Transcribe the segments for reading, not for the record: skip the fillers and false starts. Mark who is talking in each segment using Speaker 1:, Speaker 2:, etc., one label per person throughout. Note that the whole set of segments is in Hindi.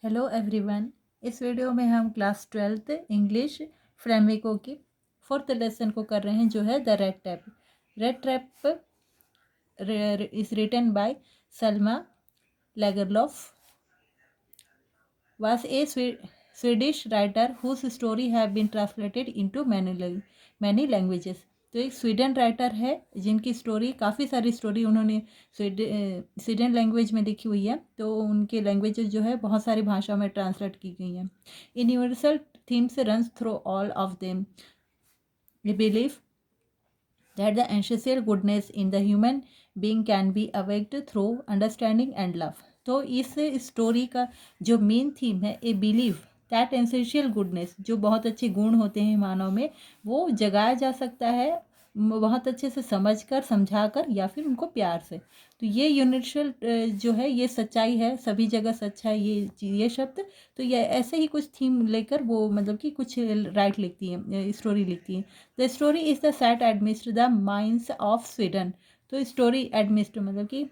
Speaker 1: Hello everyone. इस वीडियो में हम क्लास 12th इंग्लिश फ्लेमिको की 4th लेसन को कर रहे हैं, जो है the rat trap. Rat trap is written by Selma Lagerlof, was a Swedish writer whose story have been translated into many languages। तो एक स्वीडन राइटर है जिनकी स्टोरी, काफ़ी सारी स्टोरी उन्होंने स्वीडन लैंग्वेज में लिखी हुई है, तो उनके लैंग्वेजेस जो है बहुत सारी भाषाओं में ट्रांसलेट की गई हैं। Universal themes runs through all of them. We believe that the essential goodness in the human being can be awakened through understanding and love। तो इस स्टोरी का जो मेन थीम है, ए बिलीव दैट एसेंशियल गुडनेस, जो बहुत अच्छे गुण होते हैं मानव में, वो जगाया जा सकता है बहुत अच्छे से समझकर, समझाकर, या फिर उनको प्यार से। तो ये यूनिवर्सल जो है, ये सच्चाई है, सभी जगह सच है ये शब्द। तो ये ऐसे ही कुछ थीम लेकर वो मतलब कि कुछ राइट लिखती है, स्टोरी लिखती है। The story is the set amidst the mines of Sweden. तो स्टोरी एडमिस्ट मतलब कि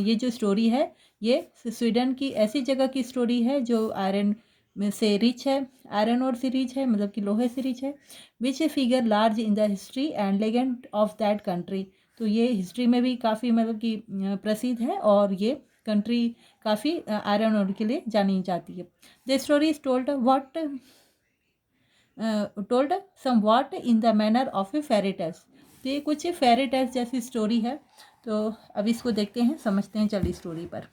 Speaker 1: ये जो स्टोरी है, ये स्वीडन की ऐसी जगह की स्टोरी है जो आयरन में से रिच है, आयरन और से रिच है, मतलब कि लोहे से रिच है। Which a figure large in the history and legend of that country. तो ये हिस्ट्री में भी काफ़ी मतलब कि प्रसिद्ध है, और ये कंट्री काफ़ी आयरन और के लिए जानी जाती है। The story is told somewhat in the manner of a fairy tales. तो ये कुछ फेरी टेल्स जैसी स्टोरी है। तो अब इसको देखते हैं, समझते हैं चलिए स्टोरी पर।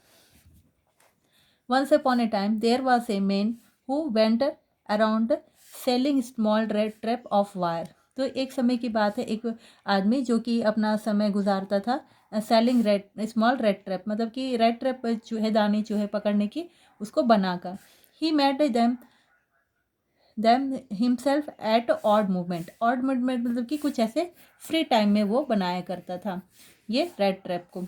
Speaker 1: Once upon a time, there was a man who went around selling small red trap of wire। तो एक समय की बात है, एक आदमी जो कि अपना समय गुजारता था selling red small red trap, मतलब कि रेड ट्रैप चूहेदानी, चूहे पकड़ने की, उसको बनाकर। He made them himself at odd movement. Odd movement मतलब कि कुछ ऐसे फ्री टाइम में वो बनाया करता था ये रेड ट्रैप को।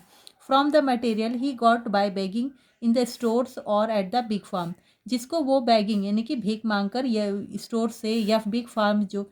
Speaker 1: From the material he got by begging in the stores और एट द बिग फार्म, जिसको वो बैगिंग यानी कि भीख मांग कर, या स्टोर से या बिग फार्म जो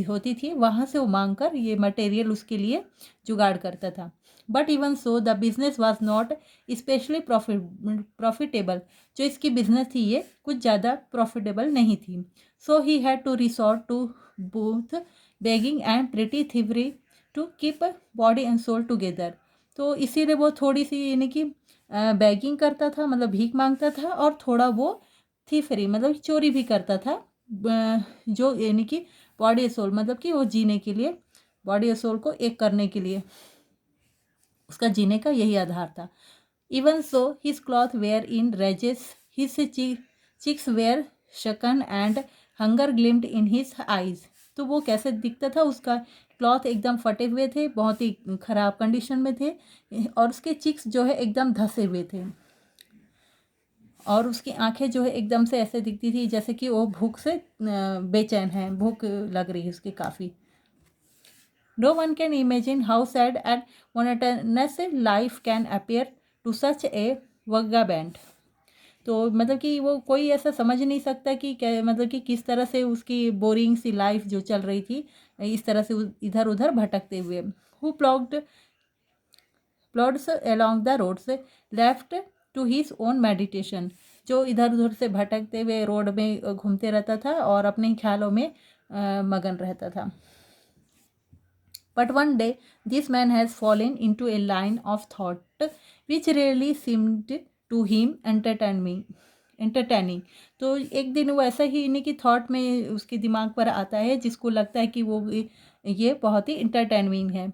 Speaker 1: होती थी वहाँ से वो मांग कर ये मटेरियल उसके लिए जुगाड़ करता था। But even so the business was not specially profitable. जो इसकी बिजनेस थी ये कुछ ज़्यादा प्रॉफिटेबल नहीं थी। So he had to resort to both begging and pretty thievery to keep body and soul together. तो इसीलिए वो थोड़ी सी यानी कि बैगिंग करता था, मतलब भीख मांगता था, और थोड़ा वो थीफरी मतलब चोरी भी करता था, जो यानी कि बॉडी सोल मतलब कि वो जीने के लिए, बॉडी और सोल को एक करने के लिए उसका जीने का यही आधार था। Even so his cloth were in rags, his cheeks were sunken and hunger gleamed in his eyes. तो वो कैसे दिखता था, उसका क्लॉथ एकदम फटे हुए थे, बहुत ही ख़राब कंडीशन में थे, और उसके चिक्स जो है एकदम धसे हुए थे, और उसकी आंखें जो है एकदम से ऐसे दिखती थी जैसे कि वो भूख से बेचैन है, भूख लग रही है उसकी काफ़ी। No one can imagine how sad and monotonous life can appear to such a vagabond। तो मतलब कि वो कोई ऐसा समझ नहीं सकता कि क्या, मतलब कि किस तरह से उसकी बोरिंग सी लाइफ जो चल रही थी, इस तरह से इधर उधर भटकते हुए। Who plods along the roads left to his own meditation. जो इधर उधर से भटकते हुए रोड में घूमते रहता था और अपने ख्यालों में मगन रहता था। But one day this man has fallen into a line of thought which really seemed to him entertaining। तो एक दिन वो ऐसा ही नहीं कि थॉट में उसके दिमाग पर आता है जिसको लगता है कि वो ये बहुत ही इंटरटेनमिंग है।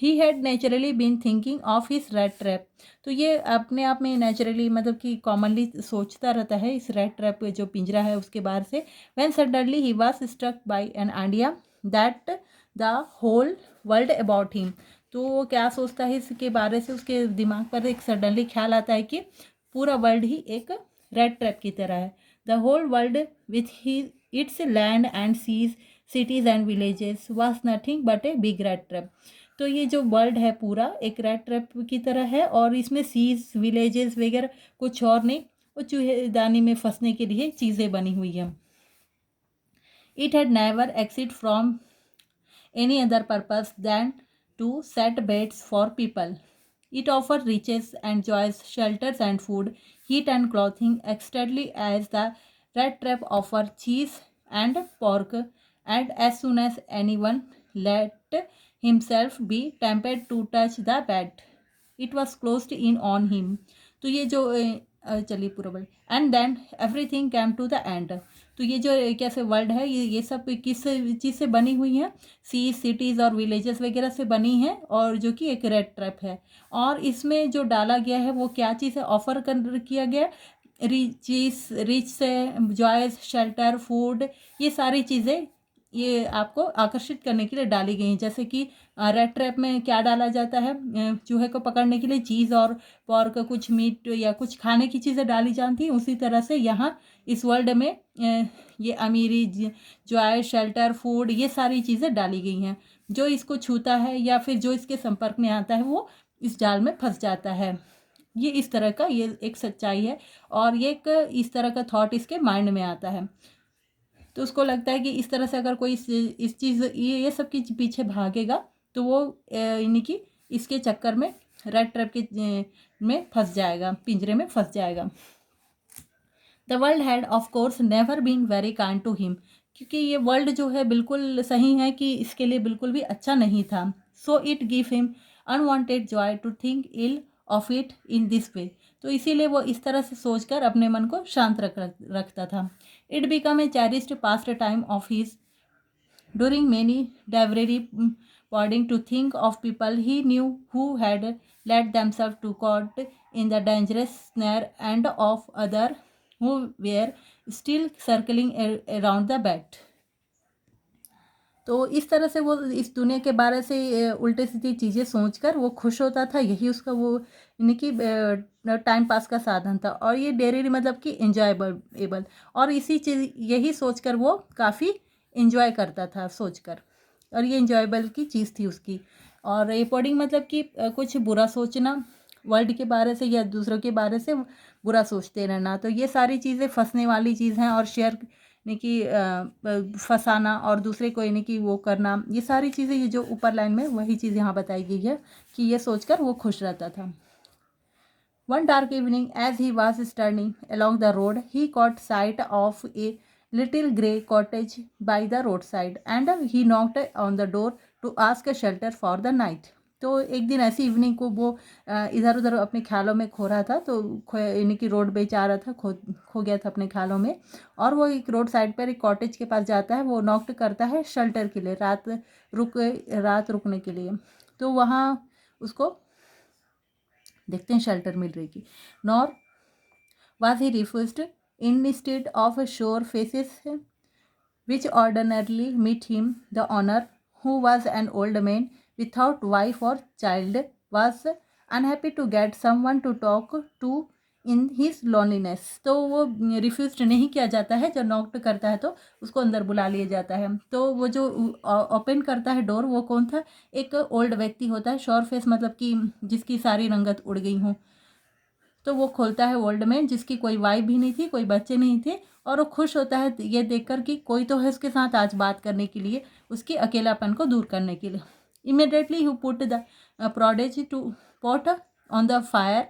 Speaker 1: He had naturally been thinking of his rat trap. तो ये अपने आप में नेचुरली मतलब कि कॉमनली सोचता रहता है इस रेड ट्रैप जो पिंजरा है उसके बाहर से। When suddenly he was struck by an idea that the whole world about him. तो वो क्या सोचता है इसके बारे से, उसके दिमाग पर एक सडनली ख्याल आता है कि पूरा वर्ल्ड ही एक रेड ट्रैप की तरह है। The whole world with he its land and seas, cities and villages was nothing but a big rat trap. तो ये जो वर्ल्ड है पूरा एक रेड ट्रैप की तरह है, और इसमें सीज, विलेजेस वगैरह कुछ और नहीं, वो चूहेदानी में फंसने के लिए चीज़ें बनी हुई हैं। It had never exit from any other purpose than to set baits for people। It offered riches and joys, shelters and food, heat and clothing, exactly as the rat trap offered cheese and pork. And as soon as anyone let himself be tempted to touch the bed, it was closed in on him. तो ये जो चलिए पूरा world and then everything came to the end. तो ये जो कैसे वर्ल्ड है, ये सब किस चीज़ से बनी हुई है, सी सिटीज़ और विलेजेस वगैरह से बनी है, और जो कि एक रेड ट्रैप है। और इसमें जो डाला गया है वो क्या चीज़ है, ऑफर कर किया गया रिच से जॉयस, शेल्टर, फूड, ये सारी चीज़ें ये आपको आकर्षित करने के लिए डाली गई हैं। जैसे कि रेड ट्रैप में क्या डाला जाता है, चूहे को पकड़ने के लिए चीज़ और पॉर्क, कुछ मीट या कुछ खाने की चीज़ें डाली जाती हैं, उसी तरह से यहाँ इस वर्ल्ड में ये अमीरी, जॉय, शेल्टर, फूड, ये सारी चीज़ें डाली गई हैं। जो इसको छूता है या फिर जो इसके संपर्क में आता है वो इस जाल में फंस जाता है। ये इस तरह का ये एक सच्चाई है, और ये एक इस तरह का थॉट इसके माइंड में आता है। तो उसको लगता है कि इस तरह से अगर कोई इस चीज़ ये सब के पीछे भागेगा तो वो यानी कि इसके चक्कर में रेड ट्रैप के में फंस जाएगा, पिंजरे में फंस जाएगा। The world had of course never been very kind to him, क्योंकि ये वर्ल्ड जो है बिल्कुल सही है कि इसके लिए बिल्कुल भी अच्छा नहीं था। So it give him unwanted joy to think ill of it in this way. तो इसीलिए वो इस तरह से सोचकर अपने मन को शांत रखता था। It become a cherished past time of his during many Davray plodding to think of people he knew who had let themselves to caught in the dangerous snare, and of other who were still circling around the bed. तो इस तरह से वो इस दुनिया के बारे से उल्टे सीधी चीज़ें सोचकर वो खुश होता था। यही उसका वो यानी कि टाइम पास का साधन था, और ये डेली मतलब कि एंजॉयबल, और इसी चीज़ यही सोचकर वो काफ़ी इंजॉय करता था सोचकर, और ये इंजॉयबल की चीज़ थी उसकी। और रिपोर्टिंग मतलब कि कुछ बुरा सोचना वर्ल्ड के बारे से या दूसरों के बारे से बुरा सोचते रहना, तो ये सारी चीज़ें फंसने वाली चीज़ हैं। और शेयर यानी कि फंसाना और दूसरे को यानी कि वो करना, ये सारी चीज़ें, ये जो ऊपर लाइन में वही चीज़ यहाँ बताई गई है कि ये सोचकर वो खुश रहता था। One dark evening, as he was turning along the road, he caught sight of a little grey cottage by the roadside, and he knocked on the door to ask shelter for the night. तो एक दिन ऐसी इवनिंग को वो इधर उधर अपने ख्यालों में खो रहा था, तो यानी कि रोड पे जा रहा था, खो गया था अपने ख्यालों में, और वो एक रोड साइड पर एक कॉटेज के पास जाता है। वो नॉक करता है शेल्टर के लिए, रात रुकने के लिए। तो वहाँ उसको देखते हैं शेल्टर मिल रही थी। Nor was he refused instead of sure faces which ordinarily meet him. The owner, who was an old man without wife or child, was unhappy to get someone to talk to in his loneliness. तो वो रिफ्यूज नहीं किया जाता है, जब नॉक करता है तो उसको अंदर बुला लिया जाता है। तो वो जो ओपन करता है डोर, वो कौन था, एक ओल्ड व्यक्ति होता है, शोर फेस मतलब कि जिसकी सारी रंगत उड़ गई हो। तो वो खोलता है ओल्ड मैन, जिसकी कोई वाइफ भी नहीं थी, कोई बच्चे नहीं थे, और वो खुश होता है ये देखकर कि कोई तो है उसके साथ आज बात करने के लिए, उसके अकेलापन को दूर करने के लिए। Immediately he put the porridge to pot on the fire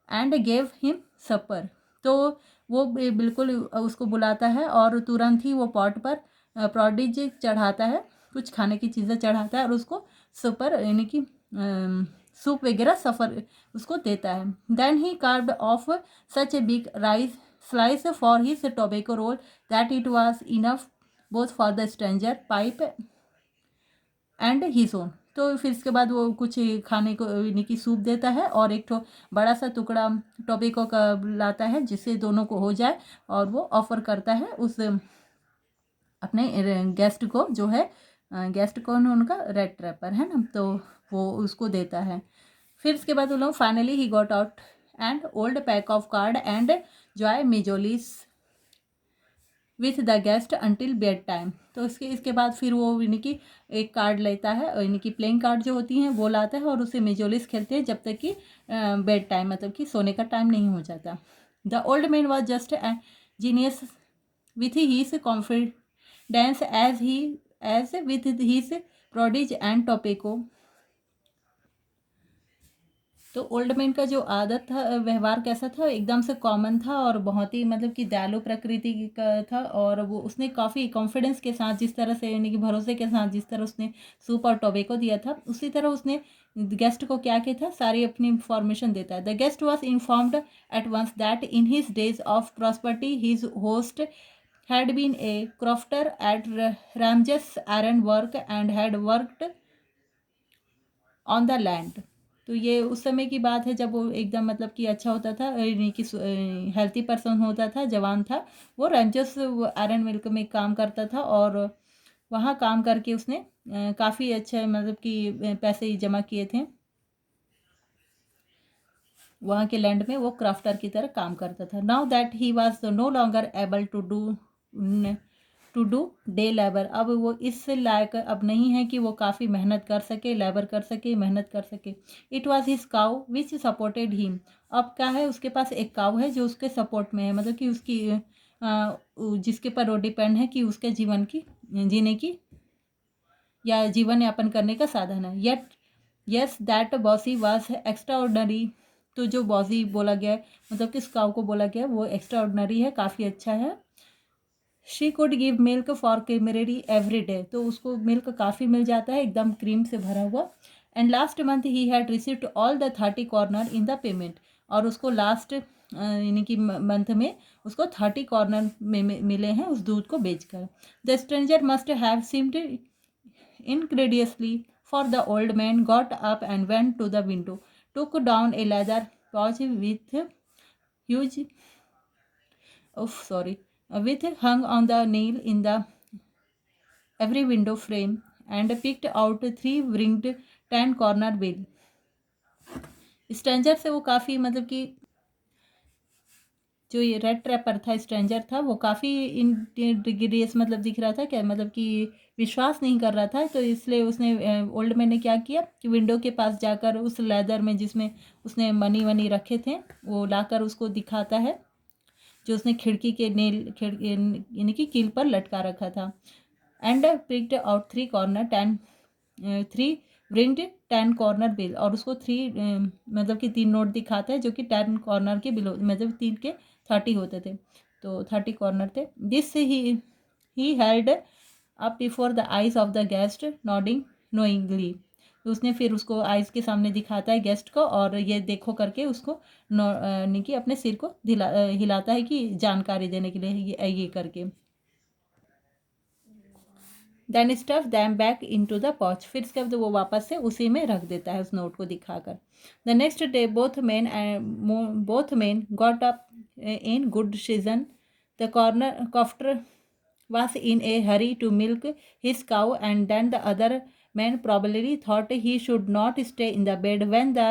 Speaker 1: and gave him supper. तो वो बिल्कुल उसको बुलाता है और तुरंत ही वो पॉट पर प्रोडिज चढ़ाता है, कुछ खाने की चीज़ें चढ़ाता है, और उसको सपर यानी कि सूप वगैरह सफ़र उसको देता है। Then he carved off such a big rice slice for his tobacco roll that it was enough both for the stranger pipe and his own. तो फिर इसके बाद वो कुछ खाने को यानी कि सूप देता है, और एक तो बड़ा सा टुकड़ा टोबैको का लाता है जिससे दोनों को हो जाए, और वो ऑफर करता है उस अपने गेस्ट को, जो है गेस्ट कौन उनका रेड ट्रैपर है ना, तो वो उसको देता है। फिर इसके बाद वो लोग finally he got out and old pack of cards and joy mjolis with the guest until bed time. तो इसके बाद फिर वो यानी कि एक कार्ड लेता है, यानी कि प्लेइंग कार्ड जो होती हैं वो लाता है, और उसे मेजोलिस खेलते हैं जब तक कि बेड टाइम मतलब कि सोने का टाइम नहीं हो जाता। The old man was just genius with his confidence as with his porridge and tobacco तो ओल्ड मैन का जो आदत था, व्यवहार कैसा था, एकदम से कॉमन था और बहुत ही मतलब कि दयालु प्रकृति का था। और वो उसने काफ़ी कॉन्फिडेंस के साथ, जिस तरह से यानी कि भरोसे के साथ जिस तरह उसने सूप और टोबैको दिया था, उसी तरह उसने गेस्ट को क्या किया था, सारी अपनी इंफॉर्मेशन देता है। The guest was informed at once that in his days of prosperity his host had been a crofter at Ramjes iron work and had worked on the land. तो ये उस समय की बात है जब वो एकदम मतलब कि अच्छा होता था, यानी कि हेल्थी पर्सन होता था, जवान था। वो रंजस आयरन मिल्क में काम करता था और वहाँ काम करके उसने काफ़ी अच्छे मतलब कि पैसे जमा किए थे। वहाँ के लैंड में वो क्राफ्टर की तरह काम करता था। Now that he was no longer able to do day labour. अब वो इस लायक अब नहीं है कि वो काफ़ी मेहनत कर सके, लेबर कर सके, मेहनत कर सके। It was his cow which supported him. अब क्या है, उसके पास एक काउ है जो उसके सपोर्ट में है, मतलब कि उसकी जिसके पर वो डिपेंड है कि उसके जीवन की जीने की या जीवन यापन करने का साधन है। Yet yes that bossy was extra ordinary. तो जो बॉसी बोला गया है, मतलब किस काउ को बोला गया है, वो एक्स्ट्रा ऑर्डनरी है, काफ़ी अच्छा है। She could give milk for creamery every day. तो उसको मिल्क काफ़ी मिल जाता है, एकदम क्रीम से भरा हुआ। And last month he had received all the 30 corner in the payment. और उसको लास्ट यानी कि मंथ में उसको 30 कॉर्नर में मिले हैं उस दूध को बेचकर। The stranger must have seemed incredulously, for the old man got up and went to the window, took down a leather pouch with huge, with hung on the nail in the every window frame, and picked out 3 ringed 10 corner bill. Stranger से वो काफ़ी मतलब कि जो ये रेड ट्रैपर था, स्ट्रेंजर था, वो काफ़ी इंटीग्रियस मतलब दिख रहा था, क्या मतलब कि विश्वास नहीं कर रहा था। तो इसलिए उसने ओल्ड मैन ने क्या किया कि विंडो के पास जाकर उस लेदर में जिसमें उसने मनी वनी रखे थे वो लाकर उसको दिखाता है, जो उसने खिड़की के नेल खिड़की यानी कि कील पर लटका रखा था। And picked out 3 corner 10 3 ringed 10 corner bill. और उसको 3 मतलब कि 3 नोट दिखाता है जो कि 10 कॉर्नर के बिल, मतलब 3 के 30 होते थे, तो 30 कॉर्नर थे। This he held up before the eyes of the guest nodding knowingly. तो उसने फिर उसको आइज के सामने दिखाता है गेस्ट को, और ये देखो करके उसको यानी कि अपने सिर को हिलाता है कि जानकारी देने के लिए, ये करके। Then stuff them back into the pouch. फिर इसके बाद वो वापस से उसी में रख देता है उस नोट को दिखाकर। The next day both men got up in good season. The corner crofter was in a hurry to milk his cow, and then the other man probably thought he should not stay in the bed when the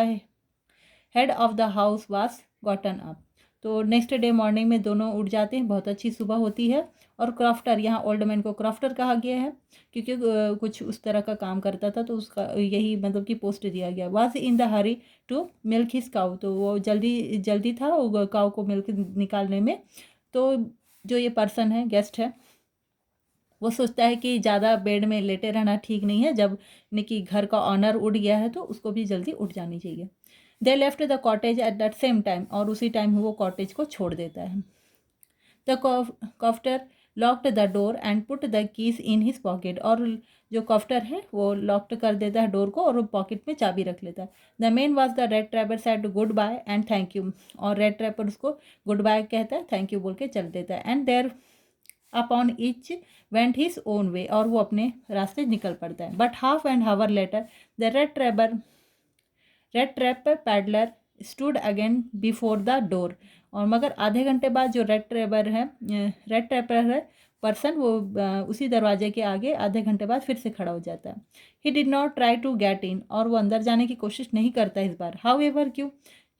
Speaker 1: head of the house was gotten up. तो नेक्स्ट डे मॉर्निंग में दोनों उठ जाते हैं, बहुत अच्छी सुबह होती है। और क्रॉफ्टर, यहाँ ओल्ड मैन को क्रॉफ्टर कहा गया है क्योंकि कुछ उस तरह का काम करता था, तो उसका यही मतलब कि पोस्ट दिया गया। Was in the hurry to milk his cow. तो वो जल्दी जल्दी था वो काउ को मिल्क निकालने में। तो जो ये पर्सन है, गेस्ट है, वो सोचता है कि ज़्यादा बेड में लेटे रहना ठीक नहीं है, जब यानी कि घर का ऑनर उठ गया है तो उसको भी जल्दी उठ जानी चाहिए। They left the cottage at that same time. और उसी टाइम वो कॉटेज को छोड़ देता है। The crofter locked the door and put the keys in his pocket. और जो कॉफ्टर है वो लॉक्ड कर देता है डोर को और पॉकेट में चाबी रख लेता है। The man was the rat trapper said goodbye and thank you. और रेड ट्रैपर उसको गुड बाय कहता है, थैंक यू बोल के चल देता है। And thereupon each went his own way. और वो अपने रास्ते निकल पड़ता है। But half and hour later the rat trap peddler stood again before the door. और मगर आधे घंटे बाद जो रेड ट्रैपर है पर्सन, वो उसी दरवाजे के आगे आधे घंटे बाद फिर से खड़ा हो जाता है। He did not try to get in. और वो अंदर जाने की कोशिश नहीं करता इस बार। हाउ एवर, क्यों?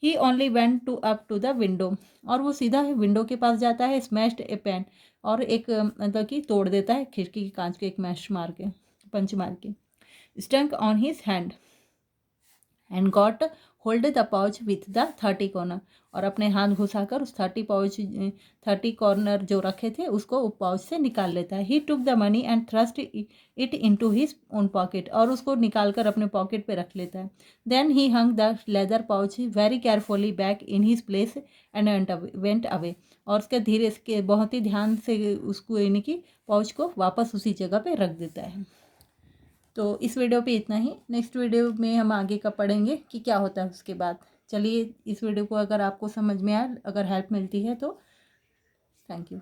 Speaker 1: He only went to up to the window. और वो सीधा विंडो के पास जाता है, स्मैश्ड ए पेन। और एक मतलब कि तोड़ देता है खिड़की के कांच को, एक मैश मार के, पंच मार के। Stuck on his hand and got hold the pouch with the 30 kronor. और अपने हाथ घुसाकर उस 30 कॉर्नर जो रखे थे उसको पाउच से निकाल लेता है। He took the money and thrust it into his own pocket, और उसको निकाल कर अपने पॉकेट पे रख लेता है। Then he hung the leather pouch very carefully back in his place and went away, और उसके धीरे से बहुत ही ध्यान से उसको यानी कि पाउच को वापस उसी जगह पे रख देता है। तो इस वीडियो पे इतना ही। नेक्स्ट वीडियो में हम आगे का पढ़ेंगे कि क्या होता है उसके बाद। चलिए, इस वीडियो को अगर आपको समझ में आया, अगर हेल्प मिलती है तो थैंक यू।